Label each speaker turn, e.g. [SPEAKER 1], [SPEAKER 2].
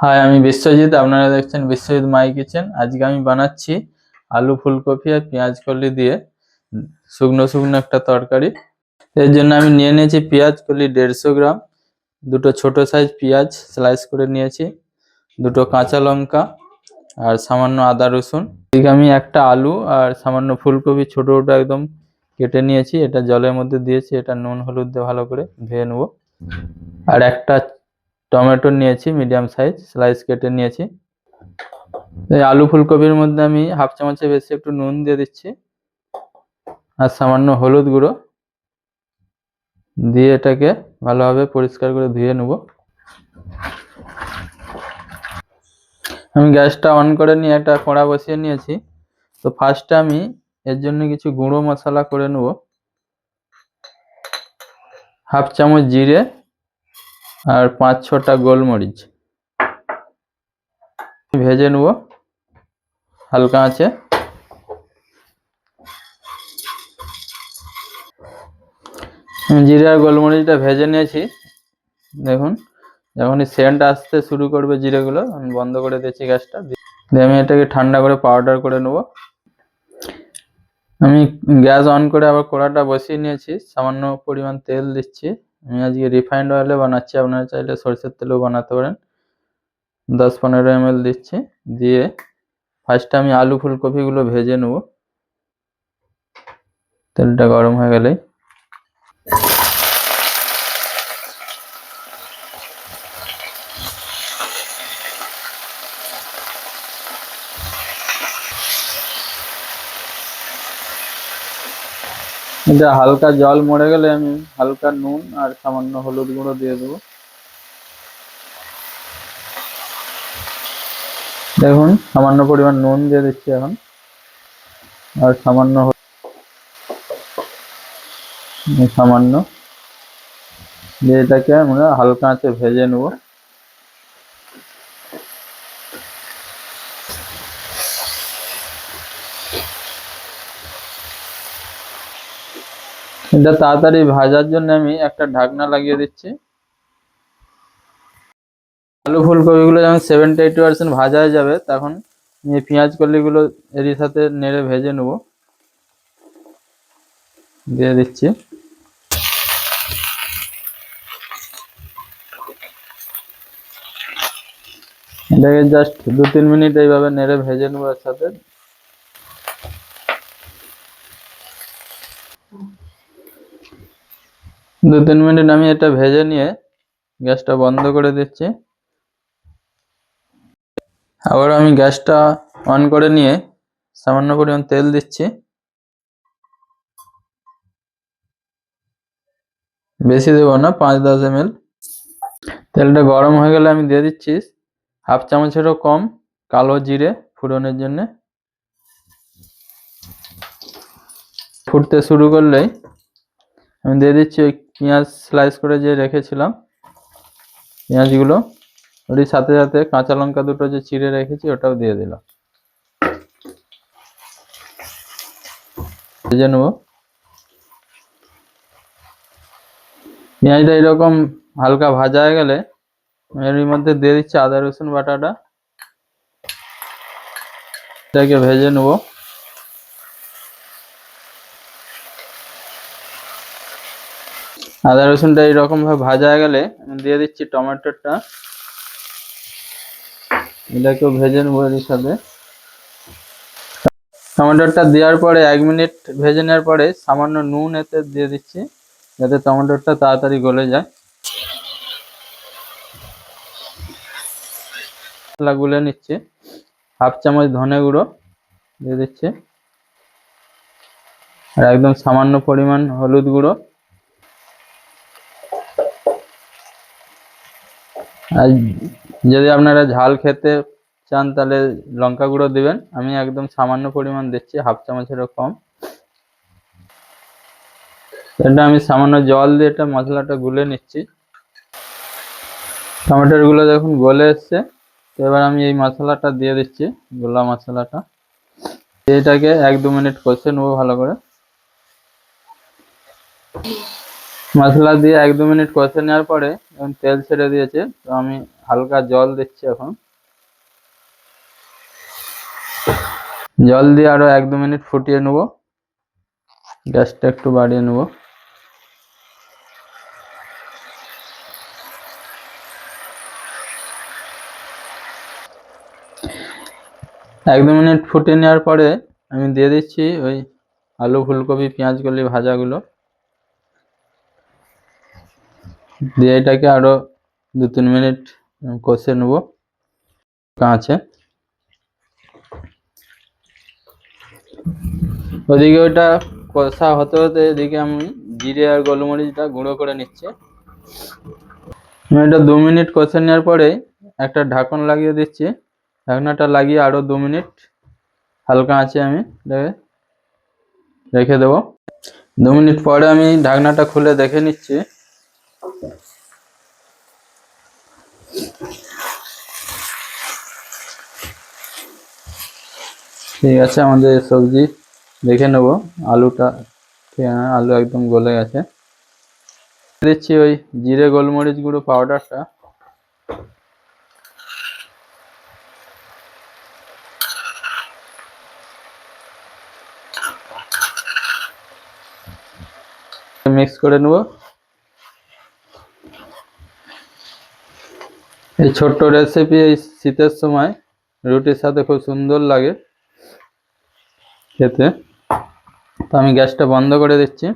[SPEAKER 1] High, আমি বিশ্বজিৎ। আপনারা দেখছেন বিশ্বজিৎ মাই কিচেন। আজকে আমি বানাচ্ছি আলু ফুলকপি আর পেঁয়াজ কলি দিয়ে শুকনো শুকনো একটা তরকারি। এর জন্য আমি নিয়ে নিয়েছি পেঁয়াজ কলি 150 গ্রাম, দুটো ছোট সাইজ পেঁয়াজ স্লাইস করে নিয়েছি, দুটো কাঁচা লঙ্কা আর সামান্য আদা রসুন। এদিকে আমি একটা আলু আর সামান্য ফুলকপি ছোট ছোট একদম কেটে নিয়েছি, এটা জলের মধ্যে দিয়েছি, এটা নুন হলুদ দিয়ে ভালো করে ধুয়ে নেব। আর একটা টমেটো নিয়েছি মিডিয়াম সাইজ স্লাইস কেটে নিয়েছি। এই আলু ফুলকপির মধ্যে আমি হাফ চামচের বেশি একটু নুন দিয়ে দিচ্ছি আর সামান্য হলুদ গুঁড়ো দিয়ে এটাকে ভালোভাবে পরিষ্কার করে ধুয়ে নেব। আমি গ্যাসটা অন করে নিয়ে একটা কড়া বসিয়ে নিয়েছি। তো ফার্স্টে আমি এর জন্য কিছু গুঁড়ো মশলা করে নেব। হাফ চামচ জিরে আর 5-6টা গোলমরিচ ভেজে নেব হালকা আঁচে। জিরে আর গোলমরিচটা ভেজে নিয়েছি। দেখুন, যখনই সেন্ট আসতে শুরু করবে জিরেগুলো, আমি বন্ধ করে দিচ্ছি গ্যাসটা, দিয়ে আমি এটাকে ঠান্ডা করে পাউডার করে নেব। আমি গ্যাস অন করে আবার কড়াটা বসিয়ে নিয়েছি, সামান্য পরিমাণ তেল দিচ্ছি। আমি আজকে রিফাইন্ড অয়েলে বানাচ্ছি, আপনারা চাইলে সরষের তেলেও বানাতে পারেন। 10-15 ml দিচ্ছি, দিয়ে ফার্স্টে আমি আলু ফুলকপিগুলো ভেজে নেব। তেলটা গরম হয়ে গেলেই এটা হালকা জল মরে গেলে আমি হালকা নুন আর সামান্য হলুদ গুঁড়ো দিয়ে দেবো। দেখুন, সামান্য পরিমাণ নুন দিয়ে দিচ্ছি এখন, আর সামান্য দিয়ে এটাকে আমরা হালকা আঁচে ভেজে নেব। এটা তাড়াতাড়ি ভাজার জন্য আমি একটা ঢাকনা লাগিয়ে দিচ্ছি। আলু ফুলকপিগুলো যখন 70-80% ভাজা হয়ে যাবে, তখন এই পেঁয়াজ কলিগুলো এরই সাথে নেড়ে ভেজে নেব। দিয়ে দিচ্ছি, এটাকে জাস্ট 2-3 মিনিট এইভাবে নেড়ে ভেজে নেবো এর সাথে। দু তিন মিনিট আমি এটা ভেজে নিয়ে গ্যাসটা বন্ধ করে দিচ্ছি। আবার আমি গ্যাসটা অন করে নিয়ে সামান্য পরিমাণ তেল দিচ্ছি, বেশি দেবো না, 5-10 ml। তেলটা গরম হয়ে গেলে আমি দিয়ে দিচ্ছি হাফ চামচেরও কম কালো জিরে ফোড়নের জন্য। ফুটতে শুরু করলেই আমি দিয়ে দিচ্ছি ওই পেঁয়াজ স্লাইস করে যে রেখেছিলাম পেঁয়াজগুলো, ওর সাথে সাথে কাঁচা লঙ্কা দুটো যে চিড়ে রেখেছি ওটাও দিয়ে দিলাম, ভেজে নেব। পেঁয়াজটা এরকম হালকা ভাজা হয়ে গেলে এর মধ্যে দিয়ে দিচ্ছি আদা রসুন বাটাটা, এটাকে ভেজে নেব। আদা রসুনটা এইরকম ভাবে ভাজা হয়ে গেলে দিয়ে দিচ্ছি টমেটোটা, এটাকেও ভেজে নেবো এর সাথে। টমেটোটা দেওয়ার পরে 1 মিনিট ভেজে নেওয়ার পরে সামান্য নুন এতে দিয়ে দিচ্ছি, যাতে টমেটোটা তাড়াতাড়ি গলে যায়। মশলা গুলে নিচ্ছি, হাফ চামচ ধনে গুঁড়ো দিয়ে দিচ্ছি, আর একদম সামান্য পরিমাণ হলুদ গুঁড়ো। আর যদি আপনারা ঝাল খেতে চান তাহলে লঙ্কা গুঁড়ো দিবেন, আমি একদম সামান্য পরিমাণ দিচ্ছি, হাফ চামচেরও কম। এটা আমি সামান্য জল দিয়ে এটা মশলাটা গুলে নিচ্ছি। টমেটোর গুলো যখন গলে এসছে, তো এবার আমি এই মশলাটা দিয়ে দিচ্ছি, গোলা মশলাটা, এটাকে 1-2 মিনিট কষে নেবো ভালো করে। মশলা দিয়ে 1-2 মিনিট কষে নেওয়ার পরে এখন তেল ছেড়ে দিয়েছে, তো আমি হালকা জল দিচ্ছি। এখন জল দিয়ে আরো 1-2 মিনিট ফুটিয়ে নেব, গ্যাসটা একটু বাড়িয়ে নেব। এক দু মিনিট ফুটিয়ে নেওয়ার পরে আমি দিয়ে দিচ্ছি ওই আলু ফুলকপি পেঁয়াজকলি ভাজাগুলো, দিয়ে এটাকে আরো 2-3 মিনিট কষে নেব কাঁচে। ওদিকে ওইটা কষা হতে হতে এদিকে আমি জিরে আর গোলমরিচটা গুঁড়ো করে নিচ্ছি। এটা 2 মিনিট কষে নেওয়ার পরে একটা ঢাকন লাগিয়ে দিচ্ছি। ঢাকনাটা লাগিয়ে আরো 2 মিনিট হালকা আঁচে আমি রেখে দেবো। 2 মিনিট পরে আমি ঢাকনাটা খুলে দেখে নিচ্ছি। ঠিক আছে, আমাদের সবজি দেখে নেব আলুটা, আলু একদম গলে গেছে। দিচ্ছি ওই জিরে গোলমরিচ গুঁড়ো পাউডারটা, মিক্স করে নেব। এই ছোট্ট রেসিপি এই শীতের সময় রুটির সাথে খুব সুন্দর লাগে খেতে। তো আমি গ্যাসটা বন্ধ করে দিচ্ছি।